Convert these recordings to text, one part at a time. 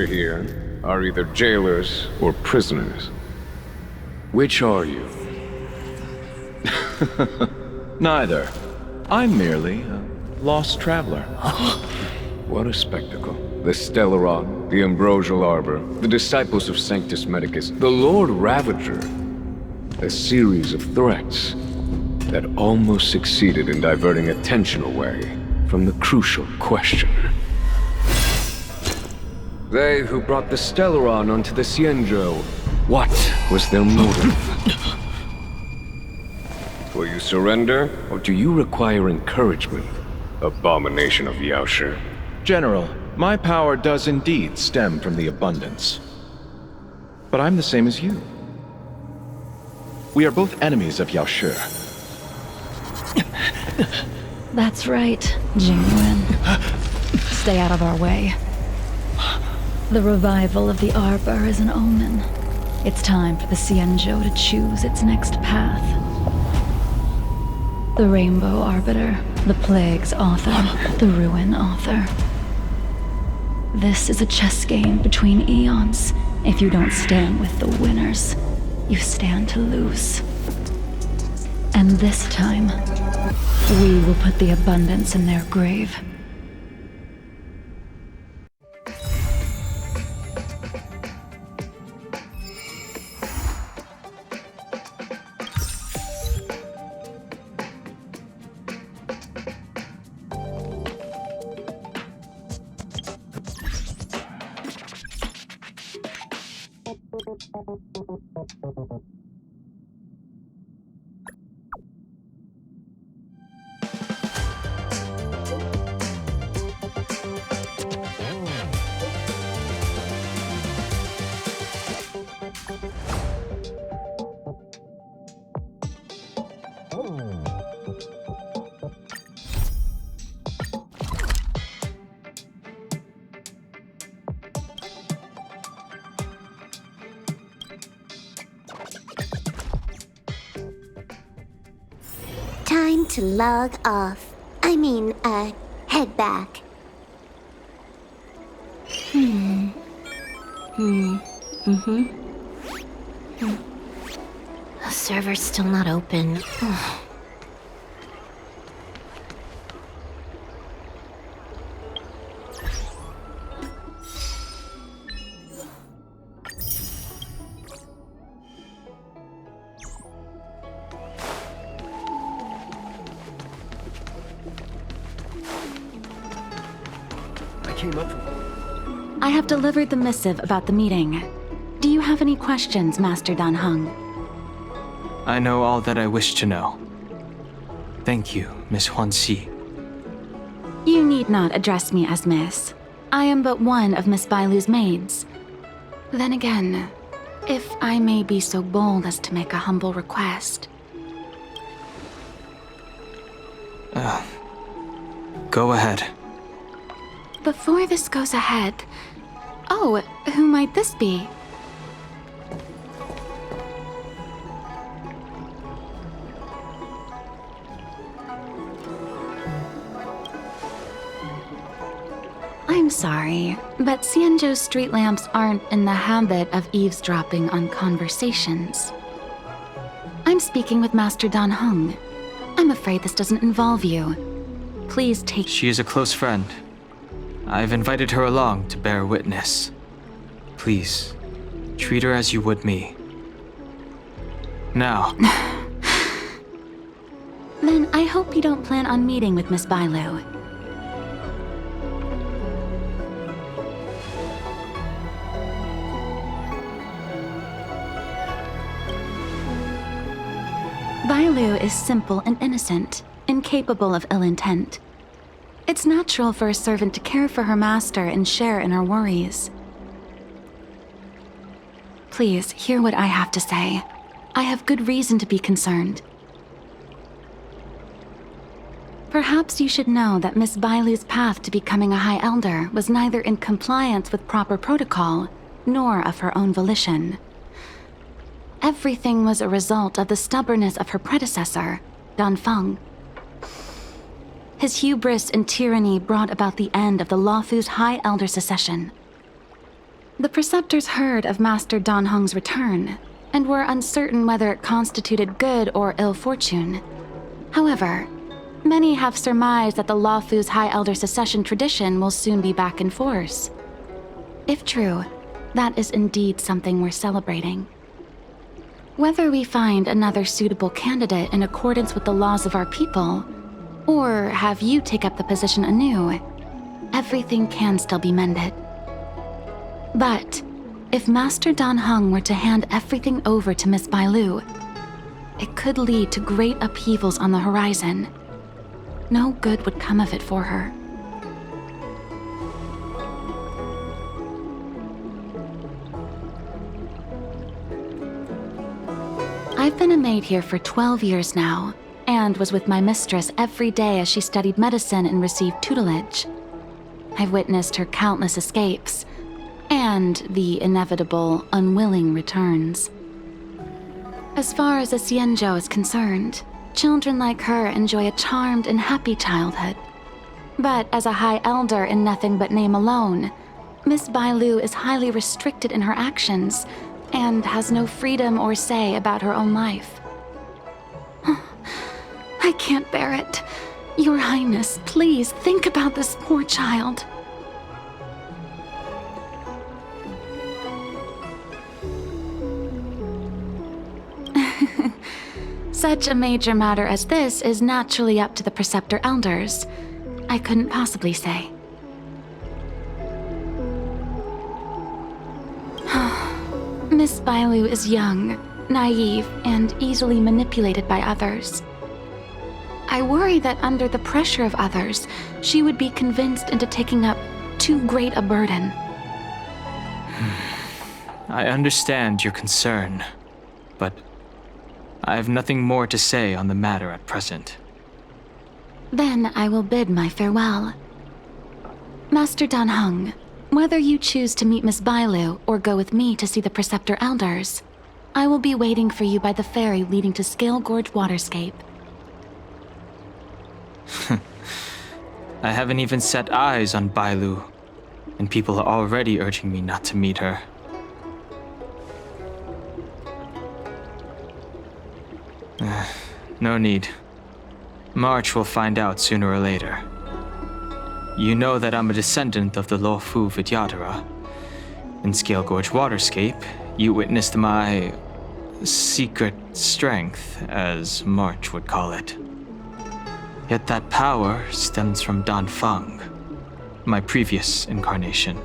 Here are either jailers or prisoners. Which are you? Neither. I'm merely a lost traveler. What a spectacle. The Stellaron, the Ambrosial Arbor, the Disciples of Sanctus Medicus, the Lord Ravager. A series of threats that almost succeeded in diverting attention away from the crucial question. They who brought the Stellaron onto the Cienjo, what was their motive? Will you surrender, or do you require encouragement, abomination of Yaoshi? General, my power does indeed stem from the abundance. But I'm the same as you. We are both enemies of Yaoshi. That's right, genuine. Stay out of our way. The revival of the Arbor is an omen. It's time for the Cienjo to choose its next path. The Rainbow Arbiter, the Plague's author, the Ruin author. This is a chess game between eons. If you don't stand with the winners, you stand to lose. And this time, we will put the abundance in their grave. Time to log off. Head back. The server's still not open. I have delivered the missive about the meeting. Do you have any questions, Master Dan Heng? I know all that I wish to know. Thank you, Miss Huanxi. You need not address me as Miss. I am but one of Miss Bailu's maids. Then again, if I may be so bold as to make a humble request. Go ahead. Before this goes ahead... Oh, who might this be? I'm sorry, but Cienjo's street lamps aren't in the habit of eavesdropping on conversations. I'm speaking with Master Dan Heng. I'm afraid this doesn't involve you. Please take... She is a close friend. I've invited her along to bear witness. Please, treat her as you would me. Now. Then I hope you don't plan on meeting with Miss Bailu. Bailu is simple and innocent, incapable of ill intent. It's natural for a servant to care for her master and share in her worries. Please, hear what I have to say. I have good reason to be concerned. Perhaps you should know that Miss Bailu's path to becoming a High Elder was neither in compliance with proper protocol, nor of her own volition. Everything was a result of the stubbornness of her predecessor, Dan Feng. His hubris and tyranny brought about the end of the Luofu's High Elder succession. The Preceptors heard of Master Dan Heng's return, and were uncertain whether it constituted good or ill fortune. However, many have surmised that the Luofu's High Elder succession tradition will soon be back in force. If true, that is indeed something worth celebrating. Whether we find another suitable candidate in accordance with the laws of our people, or have you take up the position anew, everything can still be mended. But if Master Dan Heng were to hand everything over to Miss Bailu, it could lead to great upheavals on the horizon. No good would come of it for her. I've been a maid here for 12 years now, and was with my mistress every day as she studied medicine and received tutelage. I've witnessed her countless escapes, and the inevitable, unwilling returns. As far as a Xianzhou is concerned, children like her enjoy a charmed and happy childhood. But as a High Elder in nothing but name alone, Miss Bailu is highly restricted in her actions, and has no freedom or say about her own life. I can't bear it. Your Highness, please think about this poor child. Such a major matter as this is naturally up to the Preceptor Elders. I couldn't possibly say. Miss Bailu is young, naive, and easily manipulated by others. I worry that under the pressure of others, she would be convinced into taking up too great a burden. I understand your concern, but I have nothing more to say on the matter at present. Then I will bid my farewell. Master Dan Heng, whether you choose to meet Miss Bailu or go with me to see the Preceptor Elders, I will be waiting for you by the ferry leading to Scale Gorge Waterscape. I haven't even set eyes on Bailu, and people are already urging me not to meet her. No need. March will find out sooner or later. You know that I'm a descendant of the Luofu Vidyadhara. In Scale Gorge Waterscape, you witnessed my secret strength, as March would call it. Yet that power stems from Dan Feng, my previous incarnation.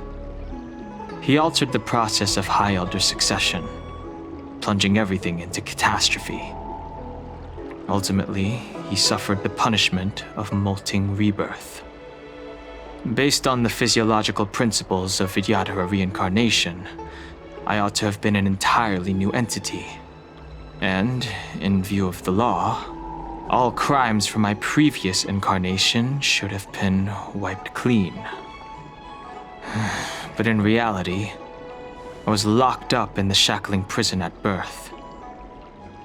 He altered the process of High Elder succession, plunging everything into catastrophe. Ultimately, he suffered the punishment of molting rebirth. Based on the physiological principles of Vidyadhara reincarnation, I ought to have been an entirely new entity. And, in view of the law, all crimes from my previous incarnation should have been wiped clean. But in reality, I was locked up in the shackling prison at birth.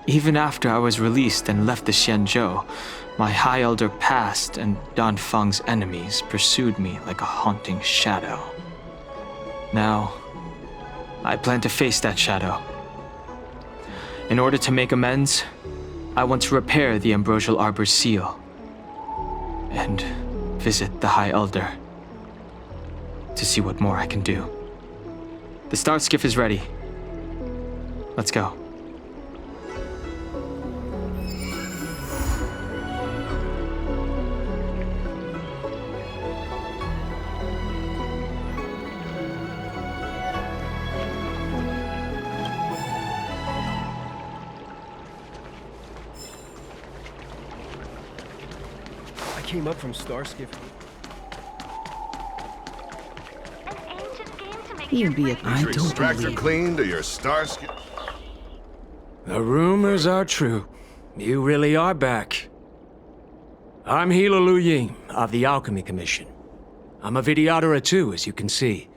Even after I was released and left the Xianzhou, my High Elder past and Dan Feng's enemies pursued me like a haunting shadow. Now, I plan to face that shadow. In order to make amends, I want to repair the Ambrosial Arbor's seal and visit the High Elder to see what more I can do. The start skiff is ready. Let's go. Came up from Starskiff. You'd be a I don't extractor clean to your Starskiff. The rumors are true. You really are back. I'm Hila Lu Ying of the Alchemy Commission. I'm a Vidyadhara too, as you can see.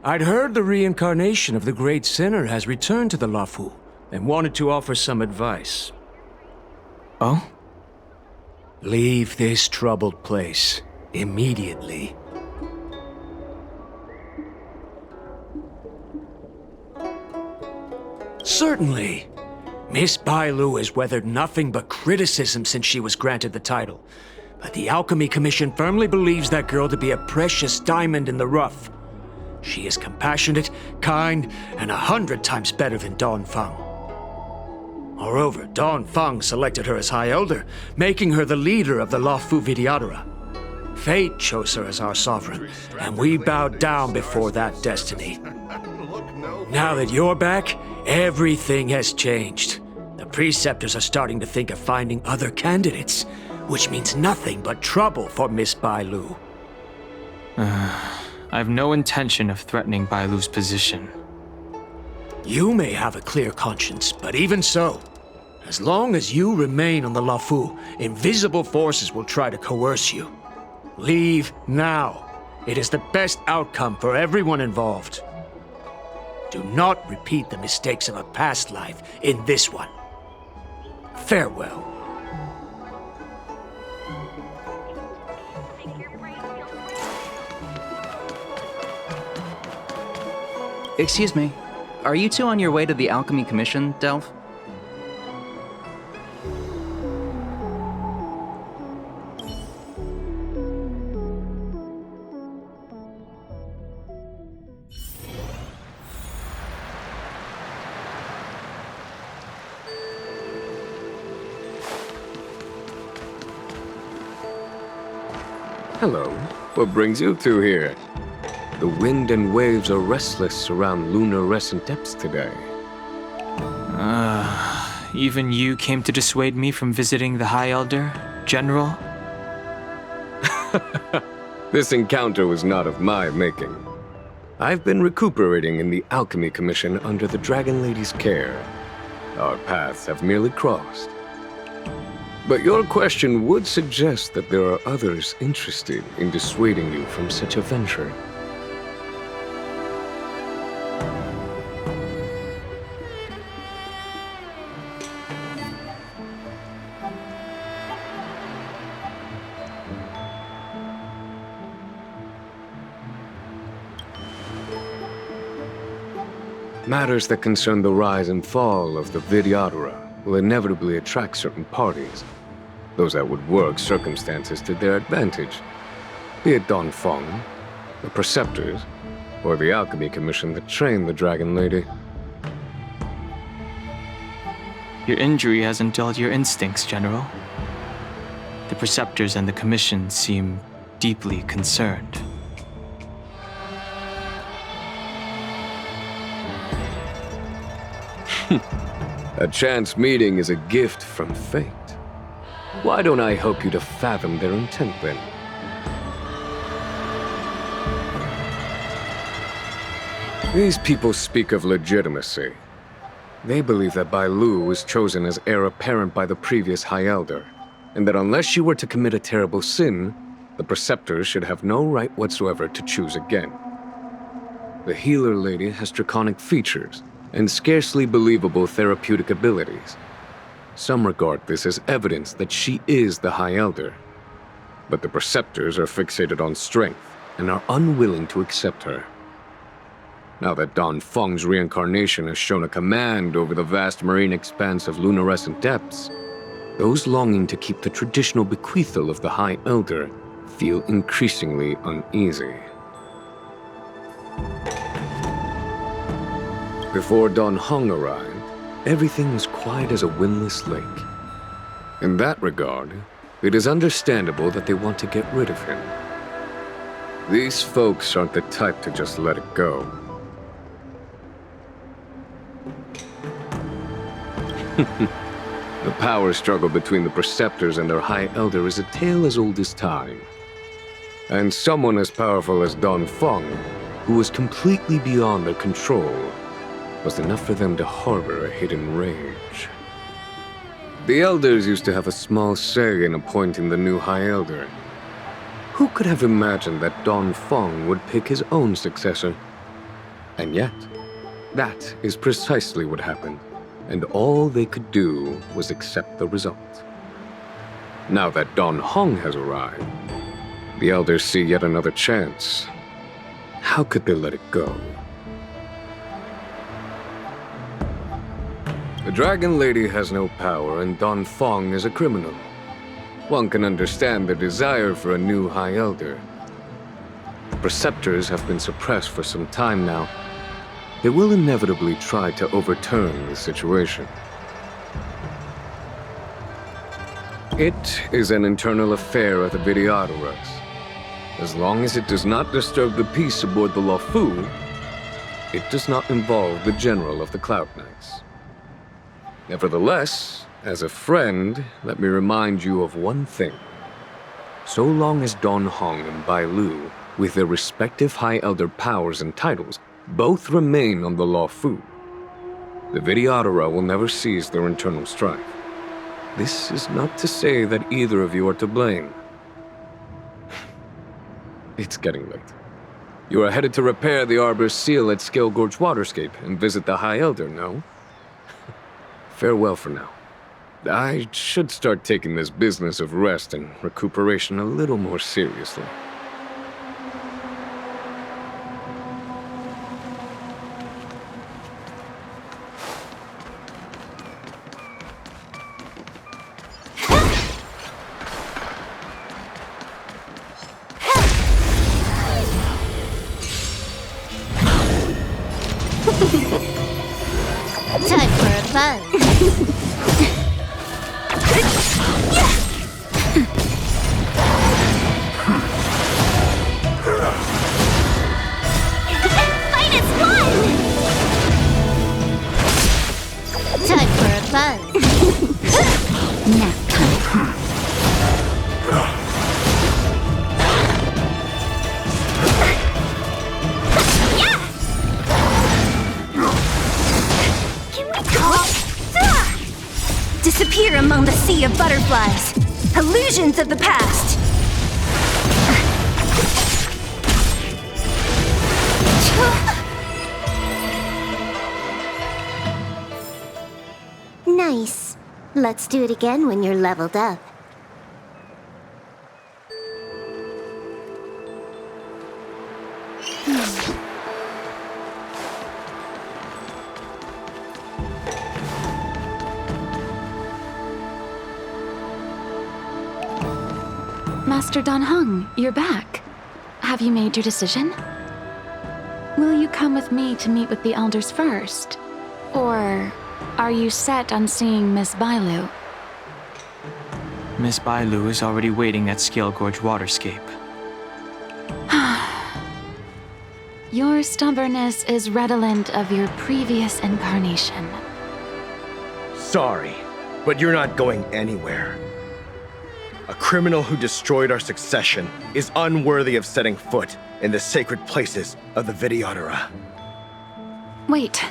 I'd heard the reincarnation of the Great Sinner has returned to the Luofu and wanted to offer some advice. Oh? Leave this troubled place immediately. Certainly. Miss Bailu has weathered nothing but criticism since she was granted the title. But the Alchemy Commission firmly believes that girl to be a precious diamond in the rough. She is compassionate, kind, and 100 times better than Dongfeng. Moreover, Dongfeng selected her as High Elder, making her the leader of the Luofu Vidyadhara. Fate chose her as our sovereign, and we bowed down before that destiny. Now that you're back, everything has changed. The Preceptors are starting to think of finding other candidates, which means nothing but trouble for Miss Bailu. I have no intention of threatening Bailu's position. You may have a clear conscience, but even so, as long as you remain on the Luofu, invisible forces will try to coerce you. Leave now. It is the best outcome for everyone involved. Do not repeat the mistakes of a past life in this one. Farewell. Excuse me. Are you two on your way to the Alchemy Commission, Delph? Hello. What brings you two here? The wind and waves are restless around lunar-rescent depths today. Even you came to dissuade me from visiting the High Elder, General? This encounter was not of my making. I've been recuperating in the Alchemy Commission under the Dragon Lady's care. Our paths have merely crossed. But your question would suggest that there are others interested in dissuading you from such a venture. Matters that concern the rise and fall of the Vidyadhara will inevitably attract certain parties, those that would work circumstances to their advantage, be it Dongfeng, the Preceptors, or the Alchemy Commission that trained the Dragon Lady. Your injury hasn't dulled your instincts, General. The Preceptors and the Commission seem deeply concerned. A chance meeting is a gift from fate. Why don't I help you to fathom their intent then? These people speak of legitimacy. They believe that Bailu was chosen as heir apparent by the previous High Elder, and that unless she were to commit a terrible sin, the Preceptors should have no right whatsoever to choose again. The Healer Lady has draconic features and scarcely believable therapeutic abilities. Some regard this as evidence that she is the High Elder, but the Preceptors are fixated on strength and are unwilling to accept her. Now that Dongfeng's reincarnation has shown a command over the vast marine expanse of lunarescent depths, those longing to keep the traditional bequeathal of the High Elder feel increasingly uneasy. Before Dongfeng arrived, everything was quiet as a windless lake. In that regard, it is understandable that they want to get rid of him. These folks aren't the type to just let it go. The power struggle between the Preceptors and their High Elder is a tale as old as time. And someone as powerful as Dongfeng, who was completely beyond their control, was enough for them to harbor a hidden rage. The Elders used to have a small say in appointing the new High Elder. Who could have imagined that Dongfeng would pick his own successor? And yet, that is precisely what happened, and all they could do was accept the result. Now that Dongfeng has arrived, the Elders see yet another chance. How could they let it go? The Dragon Lady has no power, and Don Fong is a criminal. One can understand the desire for a new High Elder. The Preceptors have been suppressed for some time now. They will inevitably try to overturn the situation. It is an internal affair of the Videodoras. As long as it does not disturb the peace aboard the Luofu, it does not involve the General of the Cloud Knights. Nevertheless, as a friend, let me remind you of one thing. So long as Don Hong and Bai Lu, with their respective High Elder powers and titles, both remain on the Luofu, the Videodora will never cease their internal strife. This is not to say that either of you are to blame. It's getting late. You are headed to repair the Arbor's seal at Scale Gorge Waterscape and visit the High Elder, no? Farewell for now. I should start taking this business of rest and recuperation a little more seriously. Time for a fun. Fight is one! Time for a fun. Nap time. Disappear among the sea of butterflies. Illusions of the past. Nice. Let's do it again when you're leveled up. Master Don Hung, you're back. Have you made your decision? Will you come with me to meet with the elders first? Or are you set on seeing Miss Bailu? Miss Bailu is already waiting at Scale Gorge Waterscape. Your stubbornness is redolent of your previous incarnation. Sorry, but you're not going anywhere. A criminal who destroyed our succession is unworthy of setting foot in the sacred places of the Videodora. Wait.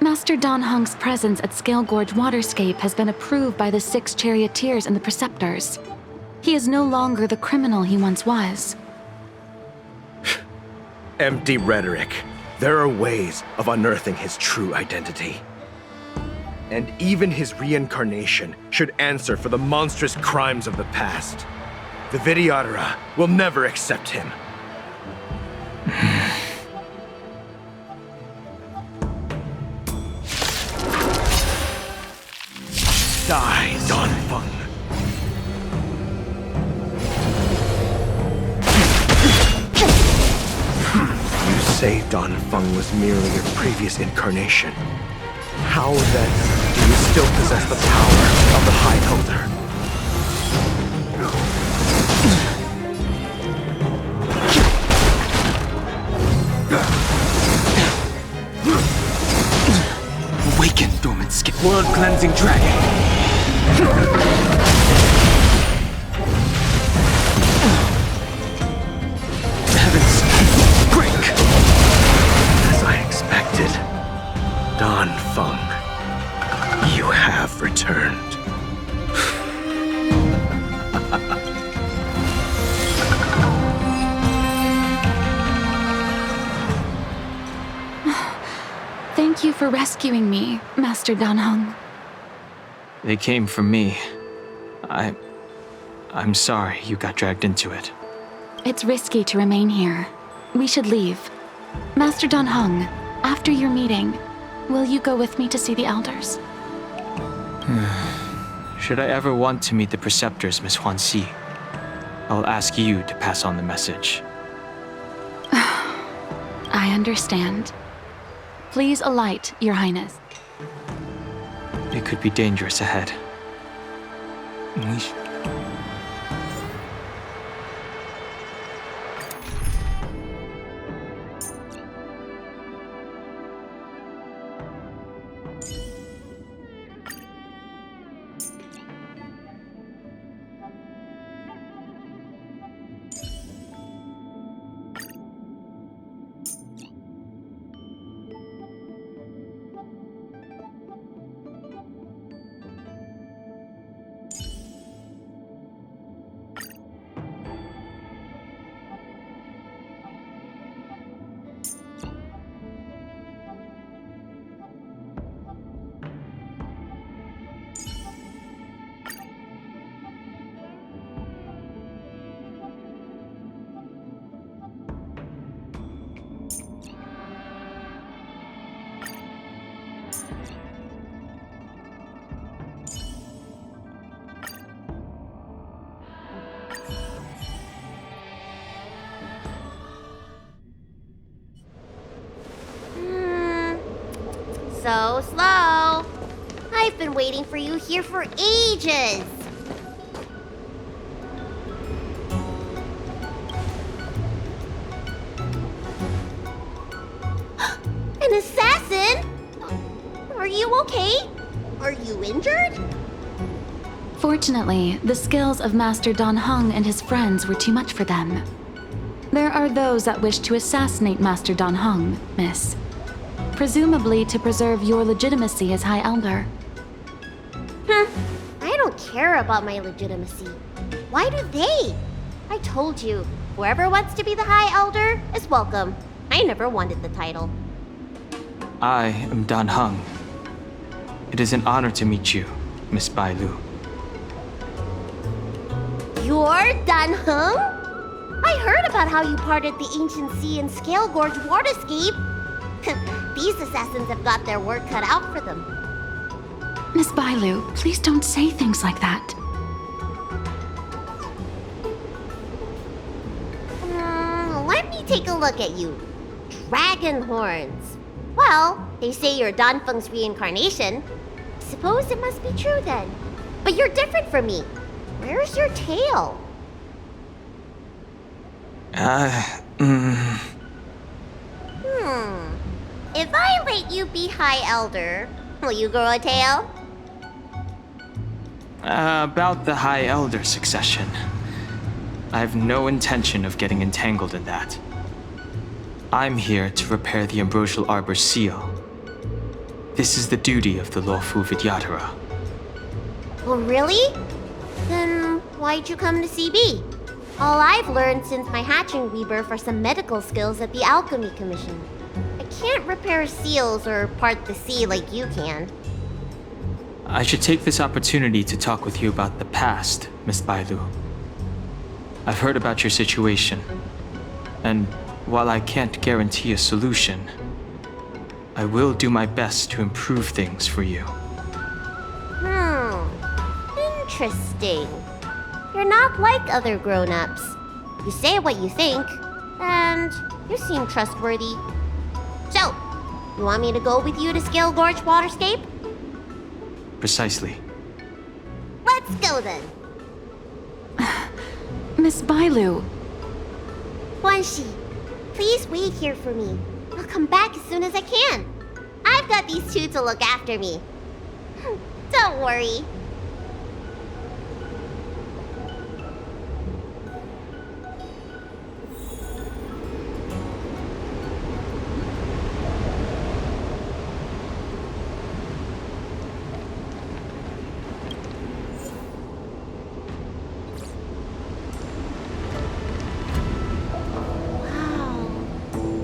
Master Don Hung's presence at Scale Gorge Waterscape has been approved by the 6 charioteers and the Preceptors. He is no longer the criminal he once was. Empty rhetoric. There are ways of unearthing his true identity. And even his reincarnation should answer for the monstrous crimes of the past. The Videodora will never accept him. Die, Don Fung. You say Don Fung was merely your previous incarnation. How then do you still possess the power of the High Elder? Awaken, dormant skin. Blood-cleansing dragon. Heavens, break! As I expected, Don Fung, you have returned. Thank you for rescuing me, Master Don Hung. They came for me. I'm sorry you got dragged into it. It's risky to remain here. We should leave. Master Don Hung, after your meeting, will you go with me to see the elders? Should I ever want to meet the Preceptors, Miss Huanxi, I'll ask you to pass on the message. I understand. Please alight, Your Highness. It could be dangerous ahead. So slow. I've been waiting for you here for ages. An assassin? Are you okay? Are you injured? Fortunately, the skills of Master Dan Heng and his friends were too much for them. There are those that wish to assassinate Master Dan Heng, Miss. Presumably to preserve your legitimacy as High Elder. I don't care about my legitimacy. Why do they? I told you, whoever wants to be the High Elder is welcome. I never wanted the title. I am Dan Heng. It is an honor to meet you, Miss Bailu. You're Dan Heng? I heard about how you parted the ancient sea and Scale Gorge waterscape. These assassins have got their work cut out for them. Miss Bailu, please don't say things like that. Let me take a look at you. Dragon horns. Well, they say you're Dan Feng's reincarnation. Suppose it must be true then. But you're different from me. Where's your tail? If I let you be High Elder, will you grow a tail? About the High Elder succession. I have no intention of getting entangled in that. I'm here to repair the Ambrosial Arbor's seal. This is the duty of the Lawfu Vidyadhara. Oh, really? Then why'd you come to CB? All I've learned since my hatching rebirth are some medical skills at the Alchemy Commission. I can't repair seals or part the sea like you can. I should take this opportunity to talk with you about the past, Miss Bailu. I've heard about your situation, and while I can't guarantee a solution, I will do my best to improve things for you. Interesting. You're not like other grown-ups. You say what you think, and you seem trustworthy. So, you want me to go with you to Scale Gorge Waterscape? Precisely. Let's go then. Miss Bailu. Huanxi, please wait here for me. I'll come back as soon as I can. I've got these two to look after me. Don't worry.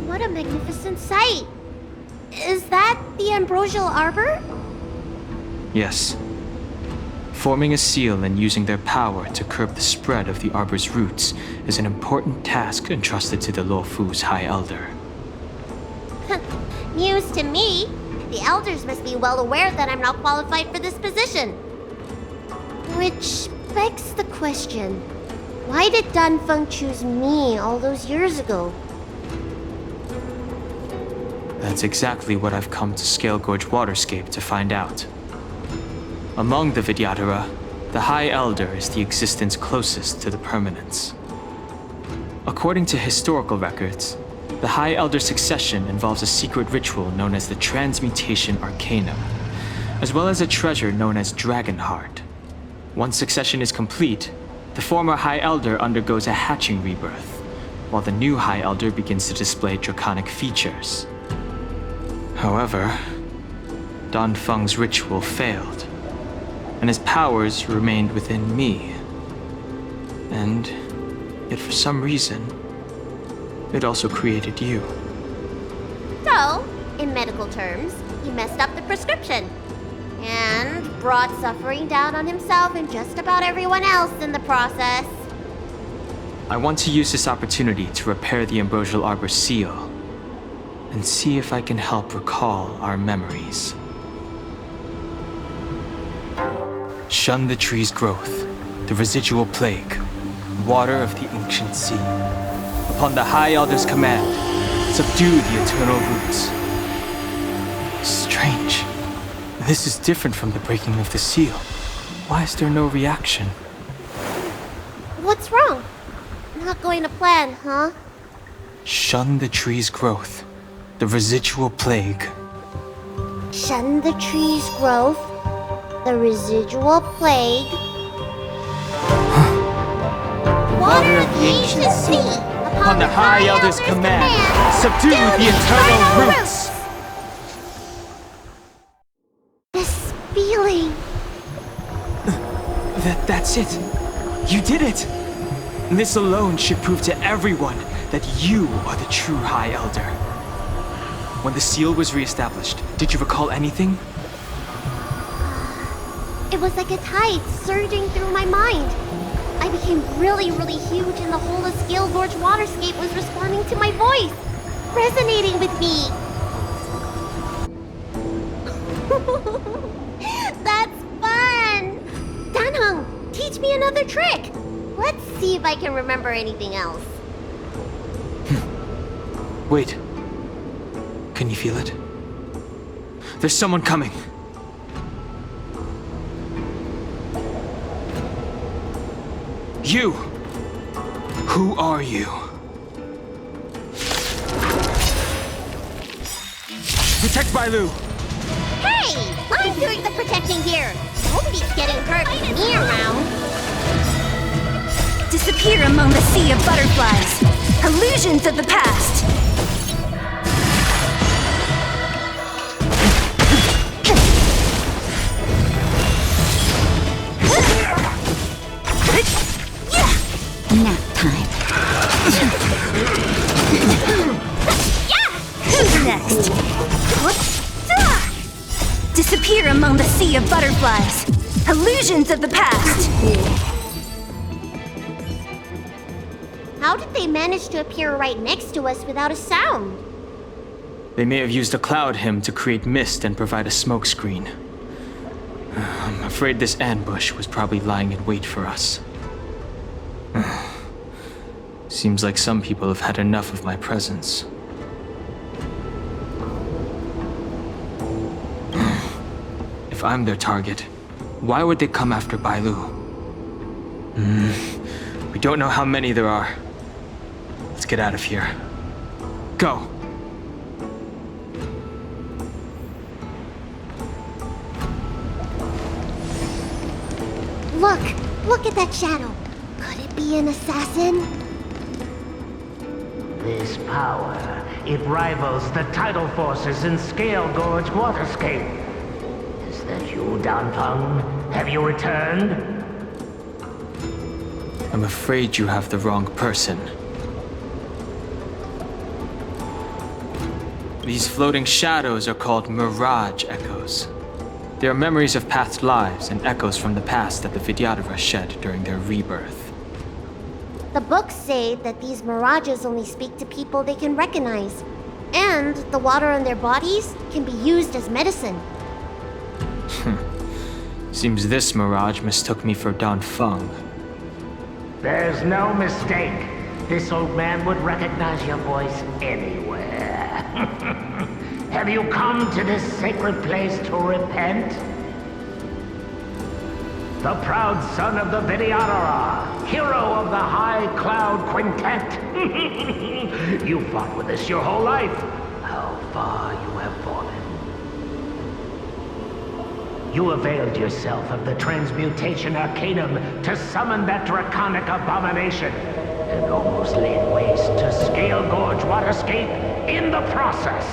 What a magnificent sight! Is that the Ambrosial Arbor? Yes. Forming a seal and using their power to curb the spread of the Arbor's roots is an important task entrusted to the Lawfu's High Elder. News to me. The elders must be well aware that I'm not qualified for this position. Which begs the question, why did Danfeng choose me all those years ago? That's exactly what I've come to Scale Gorge Waterscape to find out. Among the Vidyadhara, the High Elder is the existence closest to the permanence. According to historical records, the High Elder succession involves a secret ritual known as the Transmutation Arcanum, as well as a treasure known as Dragonheart. Once succession is complete, the former High Elder undergoes a hatching rebirth, while the new High Elder begins to display draconic features. However, Danfeng's ritual failed, and his powers remained within me. And yet for some reason, it also created you. So, in medical terms, he messed up the prescription. And brought suffering down on himself and just about everyone else in the process. I want to use this opportunity to repair the Ambrosial Arbor's seal, and see if I can help recall our memories. Shun the tree's growth, the residual plague, water of the ancient sea. Upon the High Elder's command, subdue the eternal roots. Strange. This is different from the breaking of the seal. Why is there no reaction? What's wrong? Not going to plan, huh? Shun the tree's growth, the residual plague. Shun the tree's growth, the residual plague. Water of the ancient sea, upon the High Elder's command, subdue the eternal roots! This feeling. That's it. You did it! This alone should prove to everyone that you are the true High Elder. When the seal was reestablished, did you recall anything? It was like a tide surging through my mind. I became really, really huge and the whole of Scale Gorge Waterscape was responding to my voice, resonating with me. That's fun! Danheng, teach me another trick. Let's see if I can remember anything else. Wait. Can you feel it? There's someone coming. You! Who are you? Protect Bailu! Hey! I'm doing the protecting here! Nobody's getting hurt with me around. Disappear among the sea of butterflies. Illusions of the past. Nap time. Who's next? Disappear among the sea of butterflies. Illusions of the past. How did they manage to appear right next to us without a sound? They may have used a cloud hymn to create mist and provide a smokescreen. I'm afraid this ambush was probably lying in wait for us. Seems like some people have had enough of my presence. If I'm their target, why would they come after Bailu? We don't know how many there are. Let's get out of here. Go! Look at that shadow. Could it be an assassin? This power, it rivals the tidal forces in Scale Gorge Waterscape. Is that you, Danfeng? Have you returned? I'm afraid you have the wrong person. These floating shadows are called Mirage Echoes. They are memories of past lives and echoes from the past that the Vidyadhara shed during their rebirth. The books say that these mirages only speak to people they can recognize. And the water on their bodies can be used as medicine. Seems this mirage mistook me for Dan Feng. There's no mistake. This old man would recognize your voice anywhere. Have you come to this sacred place to repent? The proud son of the Vidyadhara, hero of the High Cloud Quintet. You fought with us your whole life. How far you have fallen. You availed yourself of the Transmutation Arcanum to summon that draconic abomination, and almost laid waste to Scale Gorge Waterscape in the process.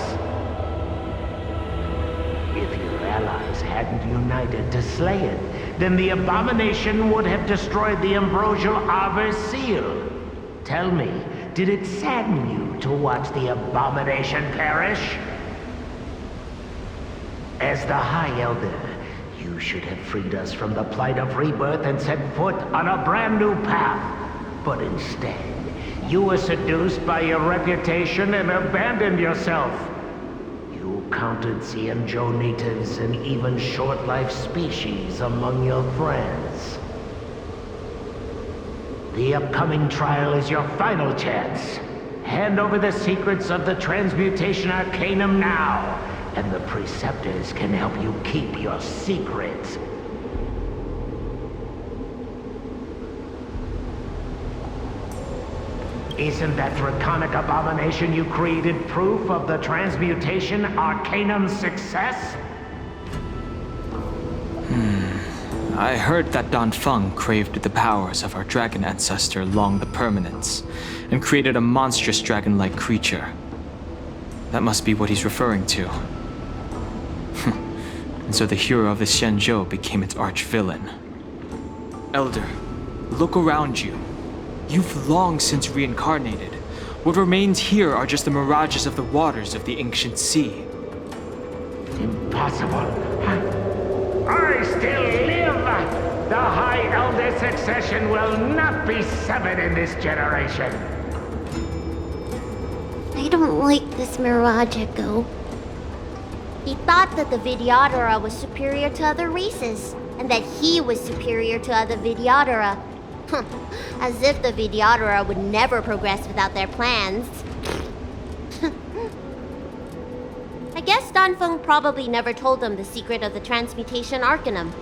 If your allies hadn't united to slay it, then the abomination would have destroyed the Ambrosial Arbor's seal. Tell me, did it sadden you to watch the abomination perish? As the High Elder, you should have freed us from the plight of rebirth and set foot on a brand new path. But instead, you were seduced by your reputation and abandoned yourself. You counted Xianzhou natives and even short-life species among your friends. The upcoming trial is your final chance. Hand over the secrets of the Transmutation Arcanum now, and the Preceptors can help you keep your secrets. Isn't that draconic abomination you created proof of the Transmutation Arcanum's success? I heard that Dan Feng craved the powers of our dragon ancestor Long the Permanence, and created a monstrous dragon-like creature. That must be what he's referring to. And so the hero of the Xianzhou became its arch-villain. Elder, look around you. You've long since reincarnated. What remains here are just the mirages of the waters of the ancient sea. Impossible. I still live! The High Elder succession will not be severed in this generation. I don't like this Mirage Echo. He thought that the Vidyadhara was superior to other races, and that he was superior to other Vidyadhara. As if the Vidyadhara would never progress without their plans. I guess Dan Feng probably never told them the secret of the Transmutation Arcanum.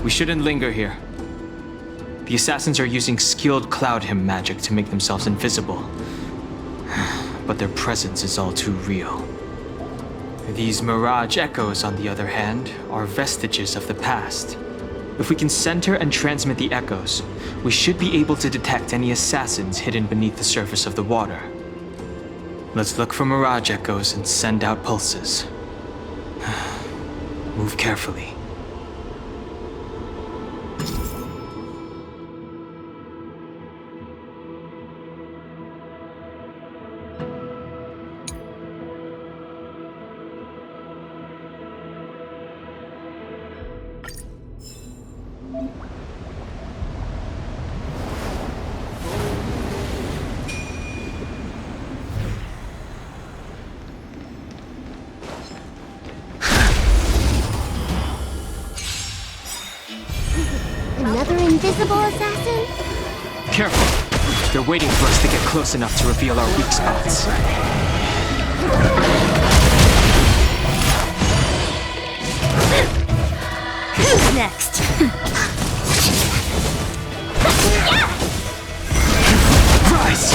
We shouldn't linger here. The assassins are using skilled cloud hymn magic to make themselves invisible. But their presence is all too real. These mirage echoes, on the other hand, are vestiges of the past. If we can center and transmit the echoes, we should be able to detect any assassins hidden beneath the surface of the water. Let's look for mirage echoes and send out pulses. Move carefully. Another invisible assassin? Careful! They're waiting for us to get close enough to reveal our weak spots. Who's next? Rise!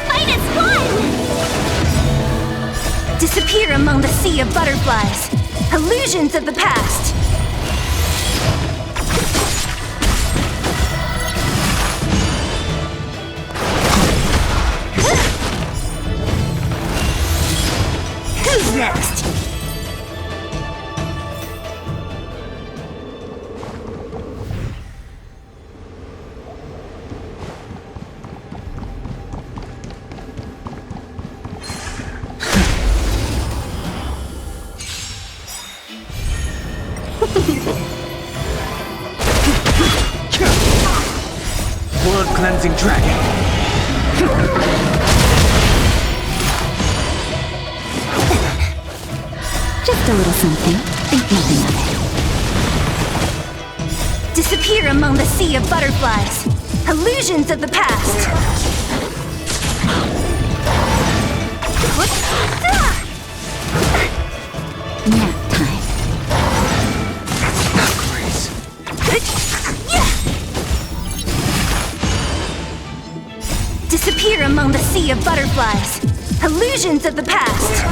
Fight as one! Disappear among the sea of butterflies. Illusions of the past. Who's next? Blood cleansing dragon. Just a little something. Think nothing of it. Disappear among the sea of butterflies. Illusions of the past. Nap time. Disappear among the sea of butterflies. Illusions of the past.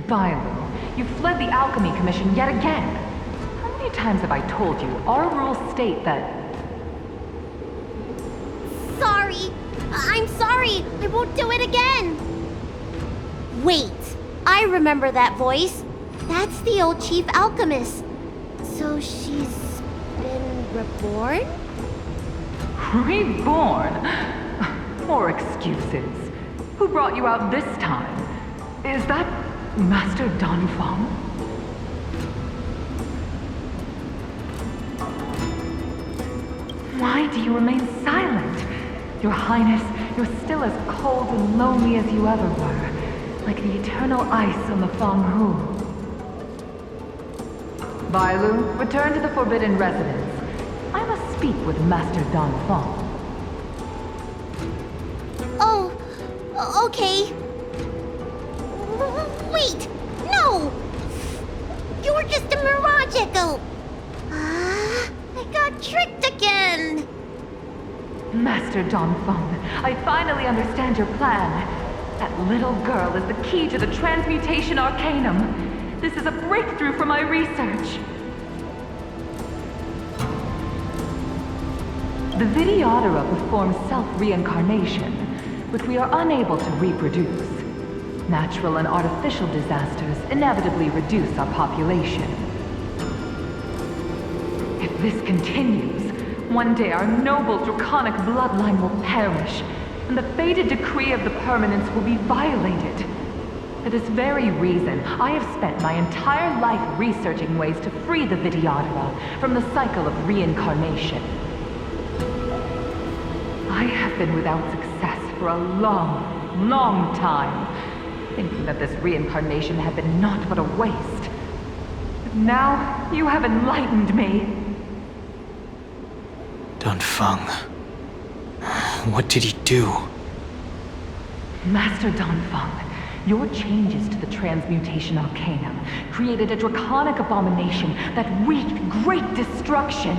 Bailu, you fled the Alchemy Commission yet again. How many times have I told you, our rules state that... Sorry. I'm sorry. I won't do it again. Wait. I remember that voice. That's the old chief alchemist. So she's been reborn? Reborn? More excuses. Who brought you out this time? Is that Master Danfeng? Why do you remain silent? Your Highness, you're still as cold and lonely as you ever were, like the eternal ice on the Fanghu. Bailu, return to the Forbidden Residence. I must speak with Master Danfeng. Oh, okay. Wait! No! You're just a mirage echo! I got tricked again! Master Danfeng, I finally understand your plan. That little girl is the key to the Transmutation Arcanum. This is a breakthrough for my research. The Vidyadhara performs self-reincarnation, which we are unable to reproduce. Natural and artificial disasters inevitably reduce our population. If this continues, one day our noble draconic bloodline will perish, and the fated decree of the permanence will be violated. For this very reason, I have spent my entire life researching ways to free the Vidyadhara from the cycle of reincarnation. I have been without success for a long, long time, thinking that this reincarnation had been naught but a waste. But now, you have enlightened me. Danfeng. What did he do? Master Danfeng, your changes to the Transmutation Arcanum created a draconic abomination that wreaked great destruction.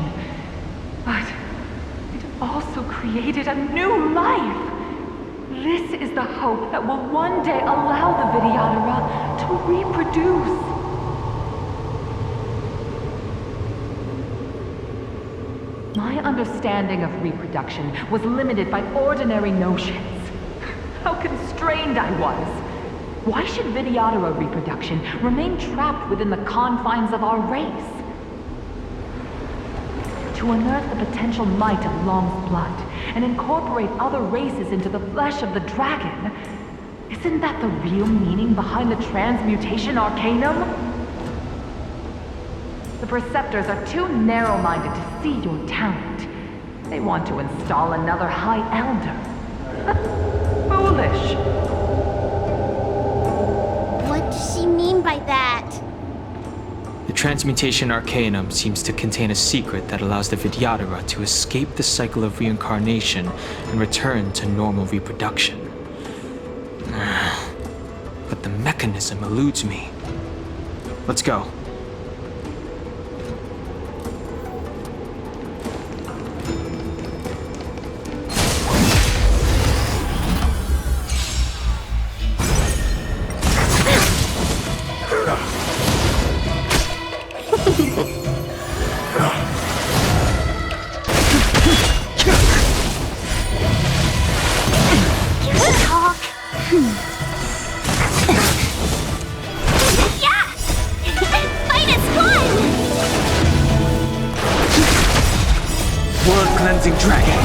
But it also created a new life. This is the hope that will one day allow the Vidyadhara to reproduce. My understanding of reproduction was limited by ordinary notions. How constrained I was. Why should Vidyadhara reproduction remain trapped within the confines of our race? To unearth the potential might of Long's blood and incorporate other races into the flesh of the dragon, isn't that the real meaning behind the Transmutation Arcanum? The Preceptors are too narrow-minded to see your talent. They want to install another High Elder. Foolish! What does she mean by that? The Transmutation Arcanum seems to contain a secret that allows the Vidyadhara to escape the cycle of reincarnation and return to normal reproduction. But the mechanism eludes me. Let's go. Blood-cleansing dragon.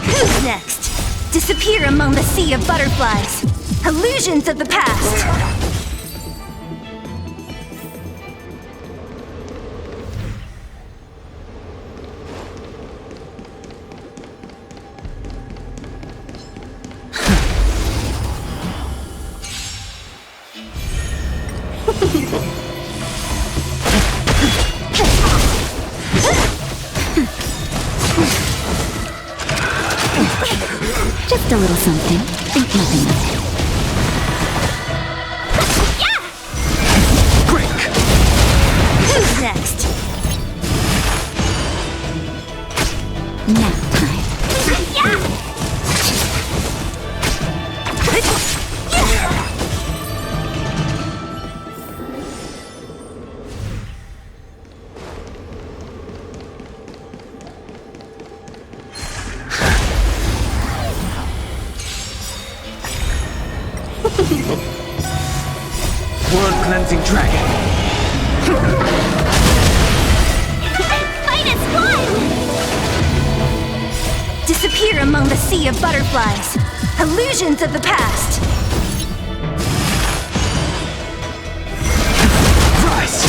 Who's next? Disappear among the sea of butterflies. Illusions of the past. Just a little something. Think nothing of it. Who's next? Nap time. Blood-cleansing dragon. Fight as one! Disappear among the sea of butterflies. Illusions of the past. Rise!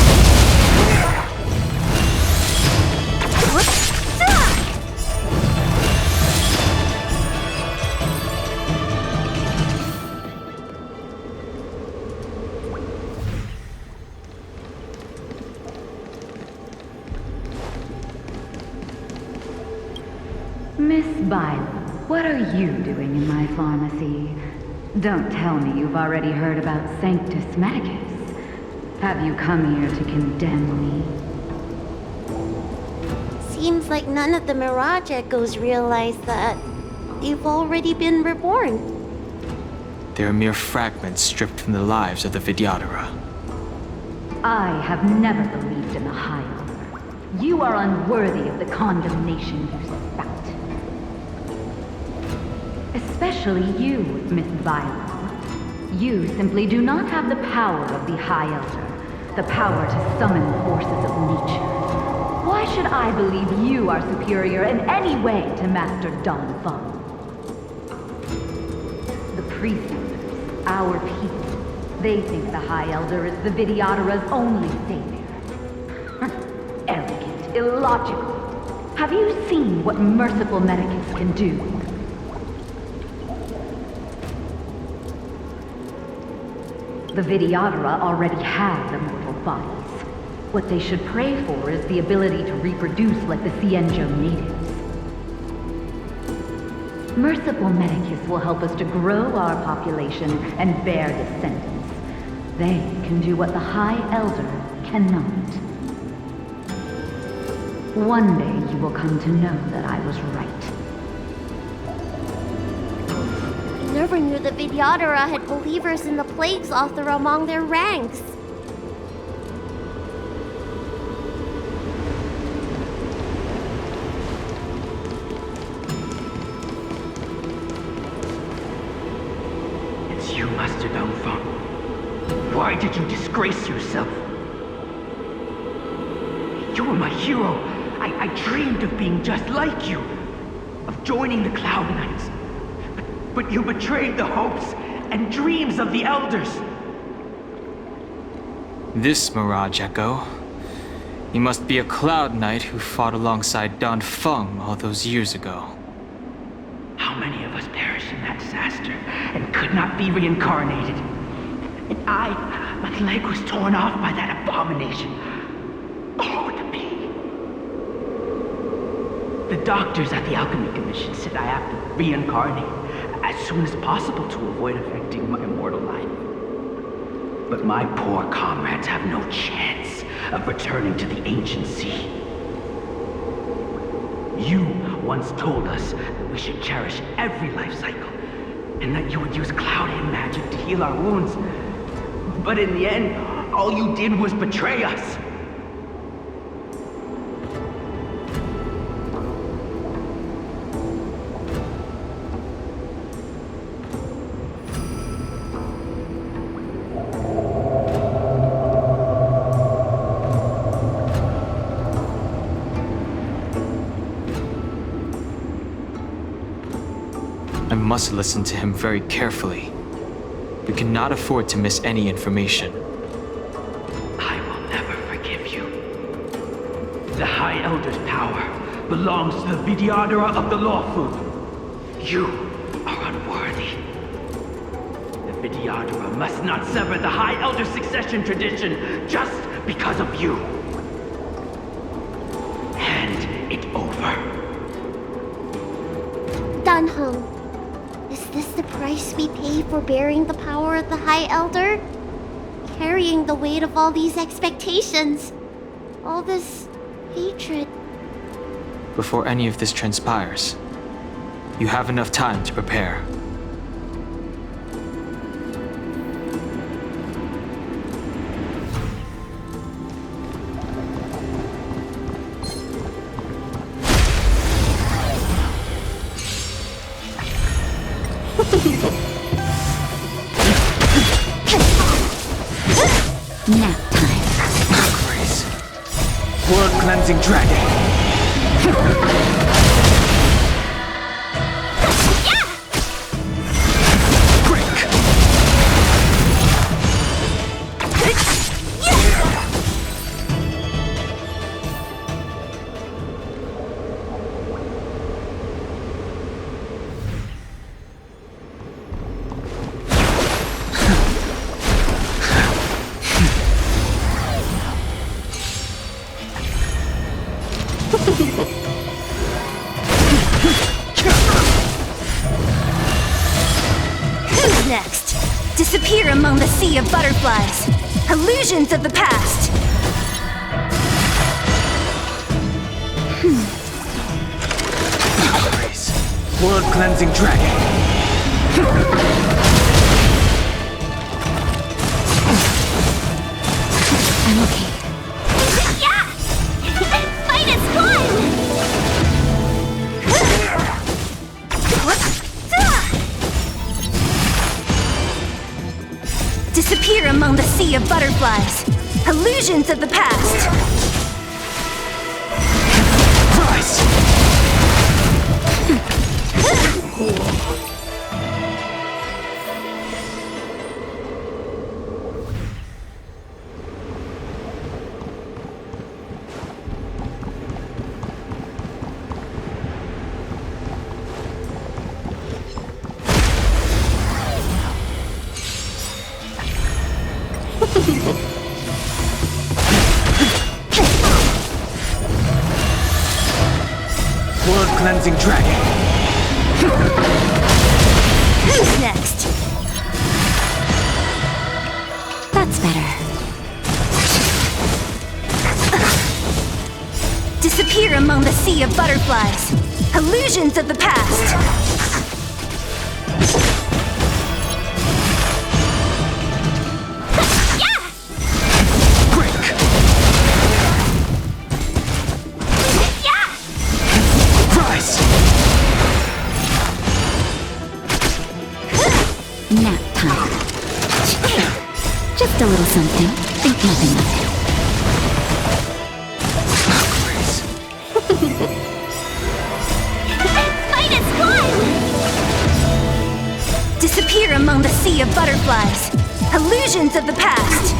Miss Byla, what are you doing in my pharmacy? Don't tell me you've already heard about Sanctus Medicus. Have you come here to condemn me? Seems like none of the Mirage Echoes realize that they've already been reborn. They're mere fragments stripped from the lives of the Vidyadhara. I have never believed in the High Elder. You are unworthy of the condemnation you spout. Especially you, Miss Byla. You simply do not have the power of the High Elder, the power to summon forces of nature. Why should I believe you are superior in any way to Master Don Feng? The Preceptors, our people, they think the High Elder is the Vidyadhara's only savior. Arrogant, illogical. Have you seen what merciful Medicus can do? The Vidyadhara already have immortal bodies. What they should pray for is the ability to reproduce like the Xianzhou natives. Merciful Medicus will help us to grow our population and bear descendants. They can do what the High Elder cannot. One day you will come to know that I was right. I never knew the Vidyadhara had believers in the Plagues Author among their ranks. It's you, Master Don Feng. Why did you disgrace yourself? You were my hero. I dreamed of being just like you, of joining the Cloud Knights. But you betrayed the hopes and dreams of the Elders. This Mirage Echo. You must be a Cloud Knight who fought alongside Don Feng all those years ago. How many of us perished in that disaster and could not be reincarnated? And my leg was torn off by that abomination. Oh, the pain. The doctors at the Alchemy Commission said I have to reincarnate as soon as possible to avoid affecting my immortal life. But my poor comrades have no chance of returning to the ancient sea. You once told us that we should cherish every life cycle, and that you would use cloud and magic to heal our wounds. But in the end, all you did was betray us. must listen to him very carefully. We cannot afford to miss any information. I will never forgive you. The High Elder's power belongs to the Vidyadhara of the Lawful. You are unworthy. The Vidyadhara must not sever the High Elder succession tradition just because of you. Hand it over. Dunhung, is this the price we pay for bearing the power of the High Elder? Carrying the weight of all these expectations. All this hatred. Before any of this transpires, you have enough time to prepare. Nap time. Grace. World-cleansing dragon. Who's next? Disappear among the sea of butterflies. Illusions of the past. World-cleansing dragon. I'm okay. Yeah! Fight is fun! Disappear among the sea of butterflies. Illusions of the past. Rise! World-cleansing dragon. Who's next? That's better. Disappear among the sea of butterflies. Illusions of the past. Nap time. Just a little something. Think nothing of it. Fight is fun! Disappear among the sea of butterflies. Illusions of the past.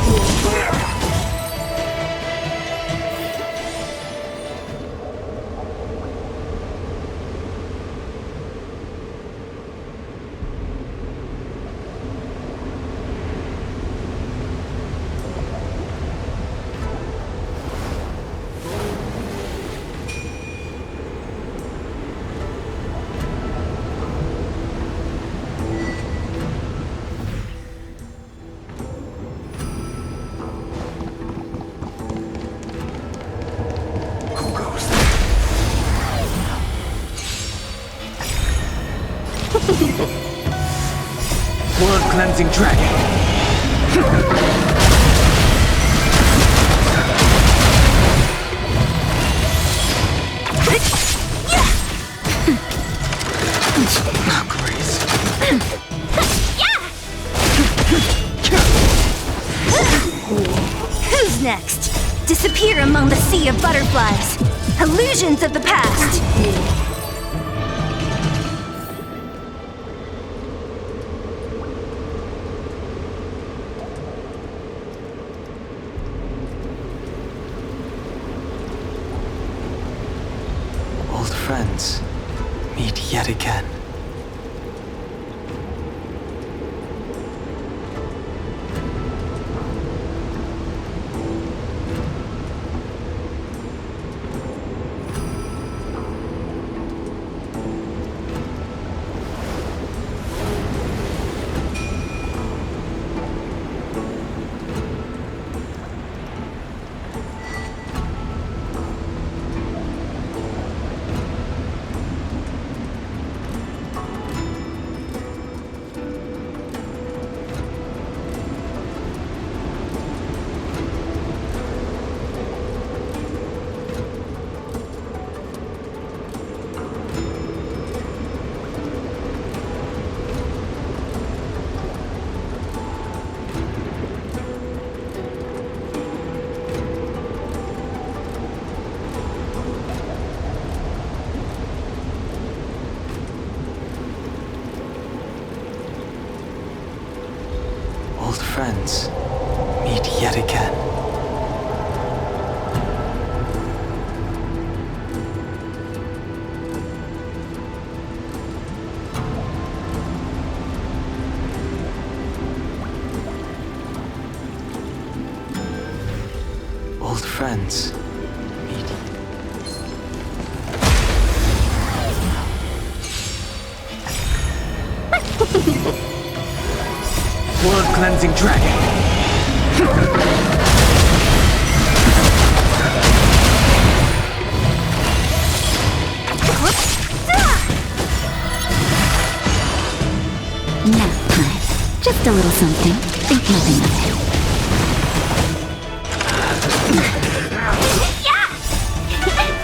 World-cleansing dragon. Who's next? Disappear among the sea of butterflies. Illusions of the past. Old friends meet yet again. Old friends meet yet again. Old friends meet. Blood-cleansing dragon. Nap time. Just a little something. Think nothing of it. Yeah!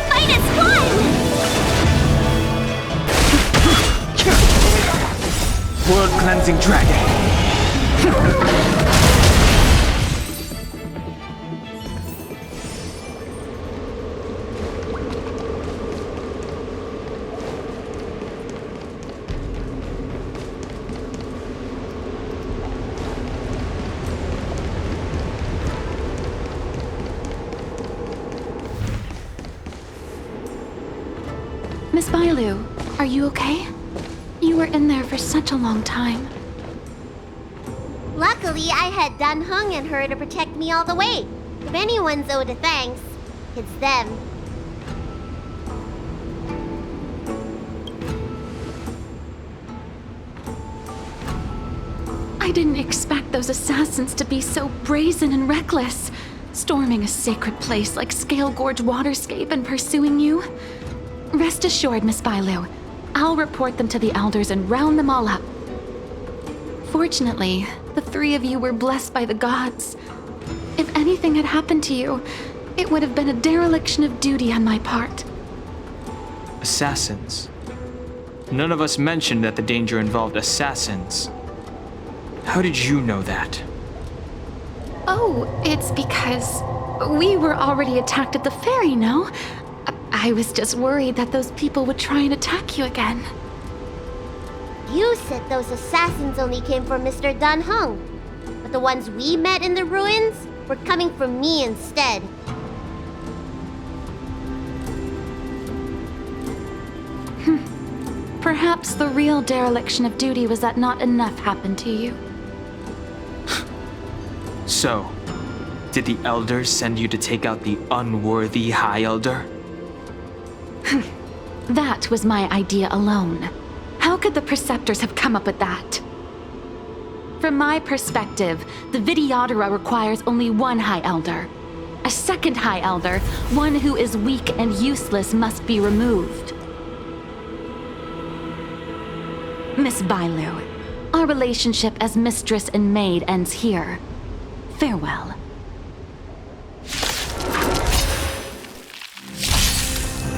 Fight is fun! Blood-cleansing dragon. Miss Bailu, are you okay? You were in there for such a long time. Luckily, I had Dun Hung and her to protect me all the way. If anyone's owed a thanks, it's them. I didn't expect those assassins to be so brazen and reckless, storming a sacred place like Scale Gorge Waterscape and pursuing you. Rest assured, Miss Bailu, I'll report them to the elders and round them all up. Fortunately, the three of you were blessed by the gods. If anything had happened to you, it would have been a dereliction of duty on my part. Assassins. None of us mentioned that the danger involved assassins. How did you know that? Oh, it's because we were already attacked at the ferry, no? I was just worried that those people would try and attack you again. You said those assassins only came from Mr. Dun Hung, but the ones we met in the ruins were coming from me instead. Perhaps the real dereliction of duty was that not enough happened to you. So, did the elders send you to take out the unworthy High Elder? That was my idea alone. How could the Preceptors have come up with that? From my perspective, the Videodora requires only one High Elder. A second High Elder, one who is weak and useless, must be removed. Miss Bailu, our relationship as mistress and maid ends here. Farewell.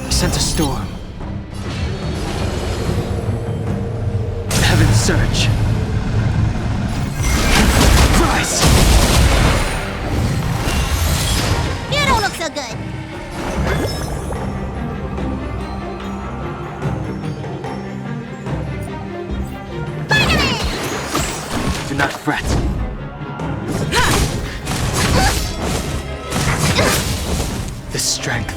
I sent a storm. Heaven's surge. Rise! You don't look so good. Do not fret. The strength.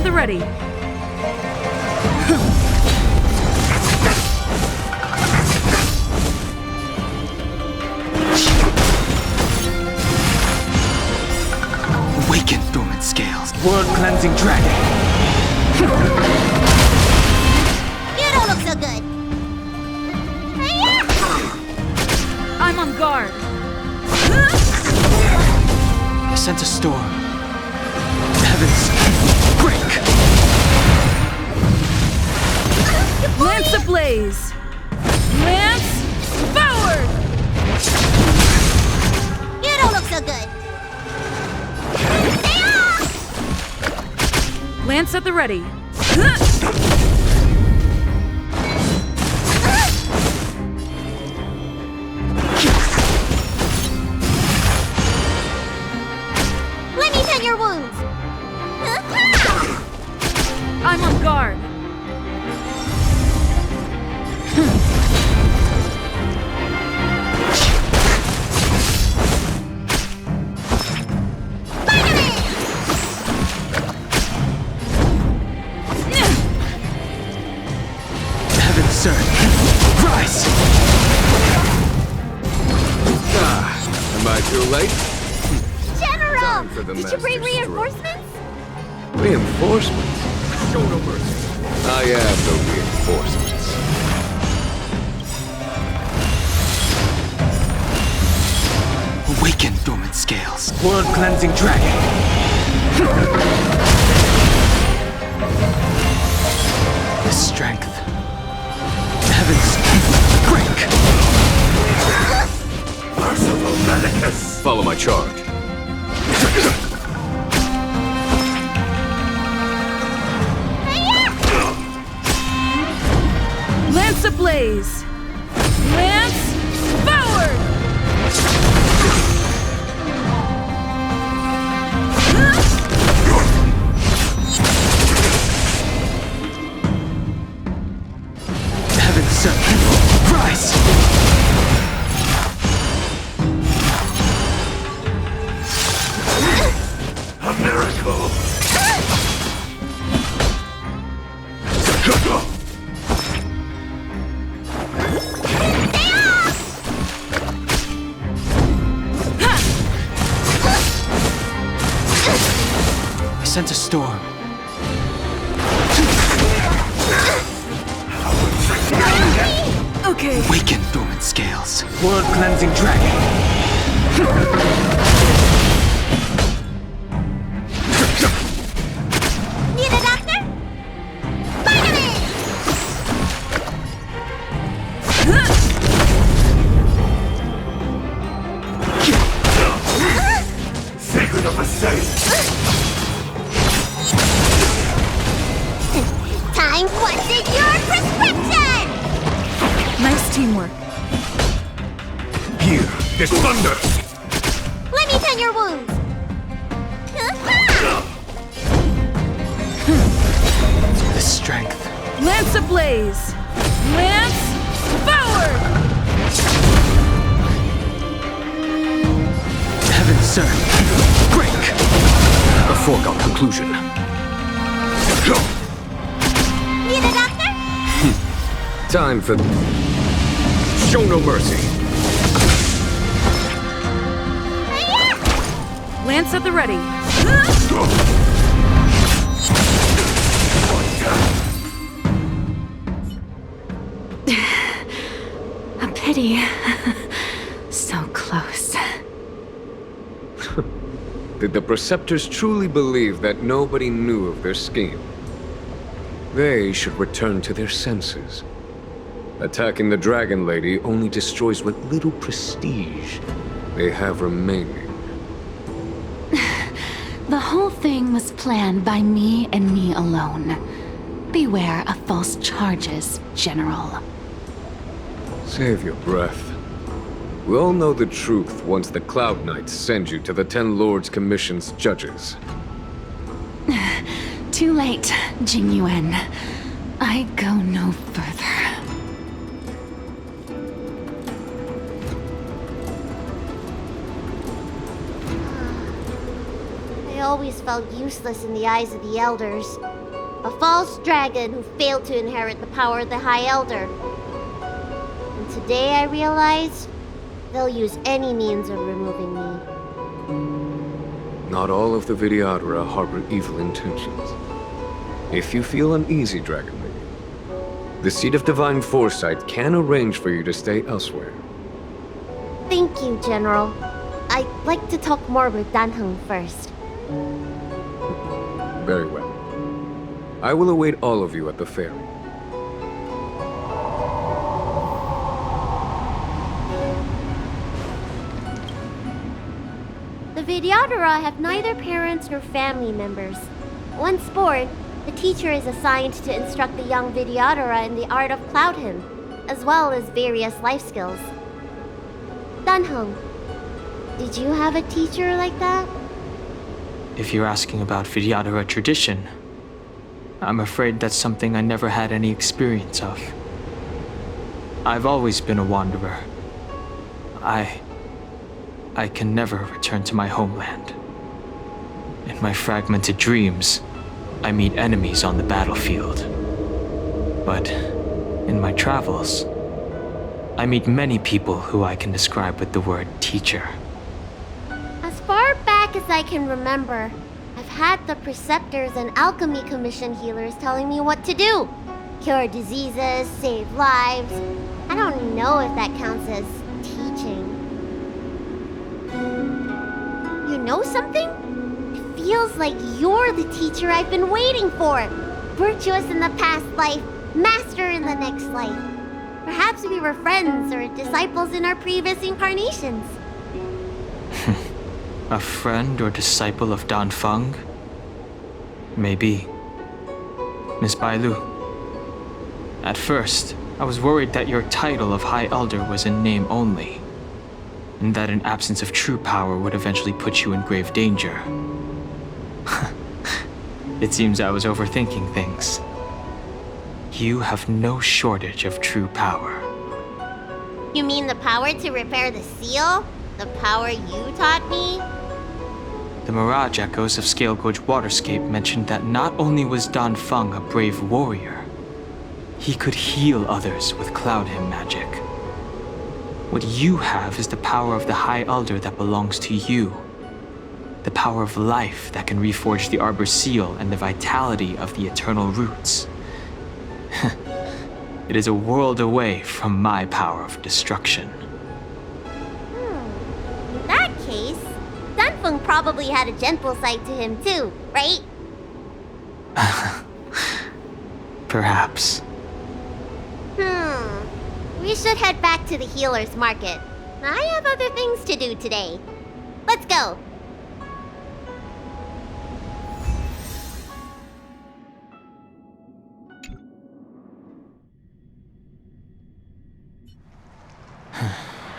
at the ready. Awaken, dormant scales. World-cleansing dragon. You don't look so good. I'm on guard. I sense a storm. Heavens, break! Lance ablaze! Lance forward! You don't look so good. Lance at the ready. Let me tend your wounds. I'm on guard. Heavens, sir. Rise! Am I too late? General! Time for the Did you bring master's reinforcements? Reinforcements? Show no mercy. I have no reinforcements. Awaken, dormant scales. World-cleansing dragon. The strength. Heavens, break! Merciful Medicus! Follow my charge. Lance ablaze! Lance forward! Heavens, sir. Rise! A miracle! I sense a storm. Okay. Awaken, dormant scales. World-cleansing dragon. Need a doctor? Vitamin! Secret of a saint! Time what's in your prescription! Nice teamwork. Here, this thunder! Let me tend your wounds. The strength. Lance ablaze! Lance forward! Heavens, sir. Break! A foregone conclusion. Need a doctor? Time for... Show no mercy. Lance at the ready. A pity. So close. Did the Preceptors truly believe that nobody knew of their scheme? They should return to their senses. Attacking the Dragon Lady only destroys what little prestige they have remaining. The whole thing was planned by me and me alone. Beware of false charges, General. Save your breath. We all know the truth once the Cloud Knights send you to the Ten Lords Commission's judges. Too late, Jing Yuan. I go no further. I always felt useless in the eyes of the elders. A false dragon who failed to inherit the power of the High Elder. And today I realized they'll use any means of removing me. Not all of the Vidyadhara harbor evil intentions. If you feel uneasy, Dragon Lady, the Seat of Divine Foresight can arrange for you to stay elsewhere. Thank you, General. I'd like to talk more with Danheng first. Very well. I will await all of you at the ferry. The Vidyadhara have neither parents nor family members. Once born, the teacher is assigned to instruct the young Vidyadhara in the art of Cloud Hymn, as well as various life skills. Danheng, did you have a teacher like that? If you're asking about Vidyadhara tradition, I'm afraid that's something I never had any experience of. I've always been a wanderer. I can never return to my homeland. In my fragmented dreams, I meet enemies on the battlefield. But in my travels, I meet many people who I can describe with the word teacher. As far back as I can remember, I've had the preceptors and alchemy commission healers telling me what to do. Cure diseases, save lives. I don't know if that counts as teaching. You know something? It feels like you're the teacher I've been waiting for. Virtuous in the past life, master in the next life. Perhaps we were friends or disciples in our previous incarnations. A friend or disciple of Danfeng? Maybe. Miss Bailu. At first, I was worried that your title of High Elder was in name only, and that an absence of true power would eventually put you in grave danger. It seems I was overthinking things. You have no shortage of true power. You mean the power to repair the seal? The power you taught me? The Mirage Echoes of Scale Gorge Waterscape mentioned that not only was Danfeng a brave warrior, he could heal others with Cloud Hymn magic. What you have is the power of the High Elder that belongs to you. The power of life that can reforge the Arbor Seal and the vitality of the Eternal Roots. It is a world away from my power of destruction. In that case, Danfeng probably had a gentle side to him too, right? Perhaps. We should head back to the healer's market. I have other things to do today. Let's go.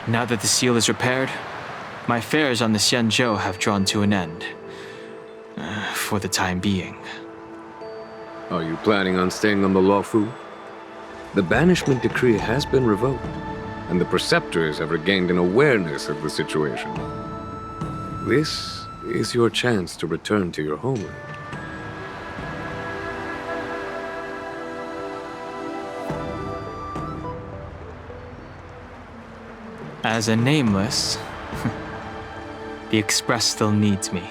Now that the seal is repaired, my affairs on the Xianzhou have drawn to an end. For the time being. Are you planning on staying on the Luofu? The banishment decree has been revoked, and the preceptors have regained an awareness of the situation. This is your chance to return to your homeland. As a nameless, the Express still needs me.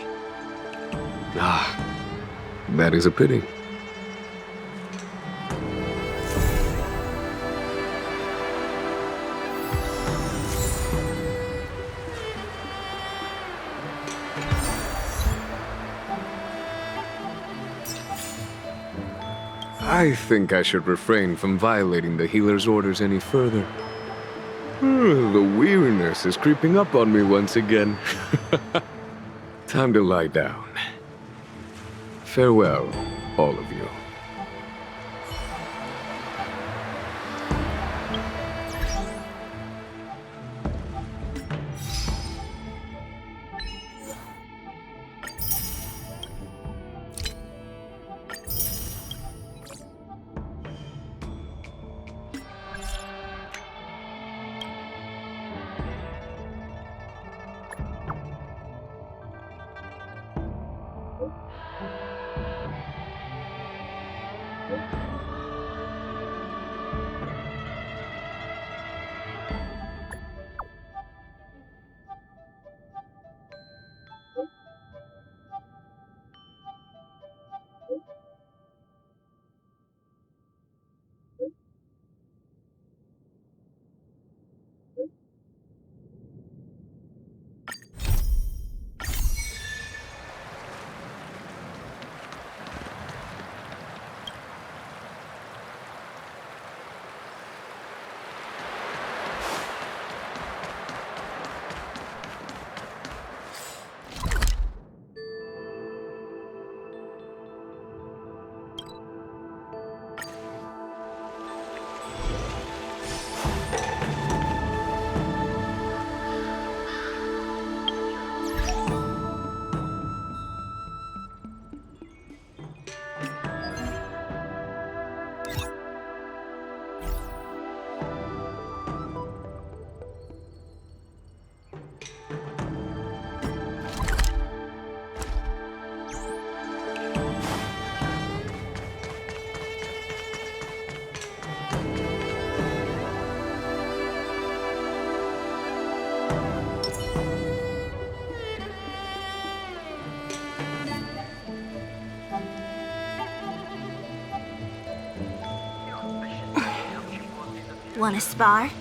Ah, that is a pity. I think I should refrain from violating the healer's orders any further. The weariness is creeping up on me once again. Time to lie down. Farewell, all of you. Wanna spar?